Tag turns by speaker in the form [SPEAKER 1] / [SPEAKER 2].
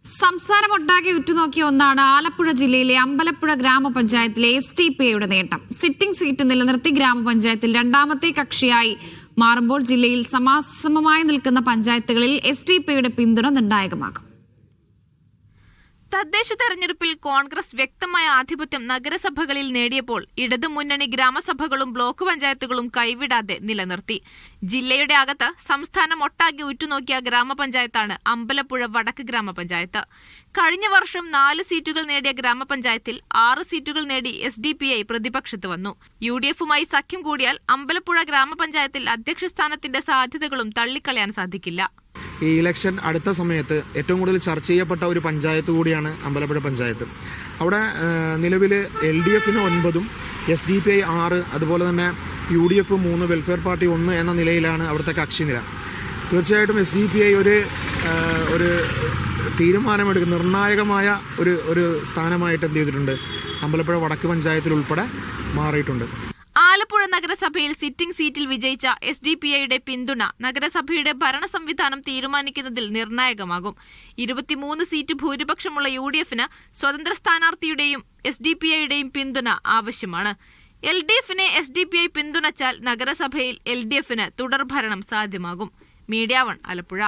[SPEAKER 1] സംസ്ഥാനമൊട്ടാകെ ഉറ്റുനോക്കിയ ഒന്നാണ് ആലപ്പുഴ ജില്ലയിലെ അമ്പലപ്പുഴ ഗ്രാമപഞ്ചായത്തിലെ SDPIയുടെ നേട്ടം. സിറ്റിംഗ് സീറ്റ് നിലനിർത്തി ഗ്രാമപഞ്ചായത്തിൽ രണ്ടാമത്തെ കക്ഷിയായി മാറുമ്പോൾ ജില്ലയിൽ സമാസമമായി നിൽക്കുന്ന പഞ്ചായത്തുകളിൽ SDPIയുടെ പിന്തുണ നിർണായകമാകും.
[SPEAKER 2] തദ്ദേശ തെരഞ്ഞെടുപ്പിൽ കോൺഗ്രസ് വ്യക്തമായ ആധിപത്യം നഗരസഭകളിൽ നേടിയപ്പോൾ ഇടതുമുന്നണി ഗ്രാമസഭകളും ബ്ലോക്ക് പഞ്ചായത്തുകളും കൈവിടാതെ നിലനിർത്തി. ജില്ലയുടെ അകത്ത് സംസ്ഥാനം ഒട്ടാകെ ഉറ്റുനോക്കിയ ഗ്രാമപഞ്ചായത്താണ് അമ്പലപ്പുഴ വടക്ക് ഗ്രാമപഞ്ചായത്ത്. കഴിഞ്ഞ വർഷം 4 സീറ്റുകൾ നേടിയ ഗ്രാമപഞ്ചായത്തിൽ 6 സീറ്റുകൾ നേടി SDPI പ്രതിപക്ഷത്ത് വന്നു. UDFുമായി സഖ്യം കൂടിയാൽ അമ്പലപ്പുഴ ഗ്രാമപഞ്ചായത്തിൽ അധ്യക്ഷ സ്ഥാനത്തിന്റെ സാധ്യതകളും തള്ളിക്കളയാൻ സാധിക്കില്ല.
[SPEAKER 3] ഈ ഇലക്ഷൻ അടുത്ത സമയത്ത് ഏറ്റവും കൂടുതൽ ചർച്ച ചെയ്യപ്പെട്ട ഒരു പഞ്ചായത്ത് കൂടിയാണ് അമ്പലപ്പുഴ പഞ്ചായത്ത്. അവിടെ നിലവിൽ LDFന് 9, SDPI 6, അതുപോലെ തന്നെ UDF 3, വെൽഫെയർ പാർട്ടി 1 എന്ന നിലയിലാണ് അവിടുത്തെ കക്ഷിനില. തീർച്ചയായിട്ടും SDPI ഒരു തീരുമാനമെടുക്കുന്ന നിർണായകമായ ഒരു സ്ഥാനമായിട്ട് എന്ത് ചെയ്തിട്ടുണ്ട്, അമ്പലപ്പുഴ വടക്ക് പഞ്ചായത്തിൽ ഉൾപ്പെടെ മാറിയിട്ടുണ്ട്.
[SPEAKER 2] ആലപ്പുഴ നഗരസഭയിൽ സിറ്റിംഗ് സീറ്റിൽ വിജയിച്ച SDPIയുടെ പിന്തുണ നഗരസഭയുടെ ഭരണ സംവിധാനം തീരുമാനിക്കുന്നതിൽ നിർണായകമാകും. 23 സീറ്റ് ഭൂരിപക്ഷമുള്ള UDFന് സ്വതന്ത്ര സ്ഥാനാർത്ഥിയുടെയും SDPIയുടെയും പിന്തുണ ആവശ്യമാണ്. LDFനെ SDPI പിന്തുണച്ചാൽ നഗരസഭയിൽ LDFന് തുടർഭരണം സാധ്യമാകും. മീഡിയ 1 ആലപ്പുഴ.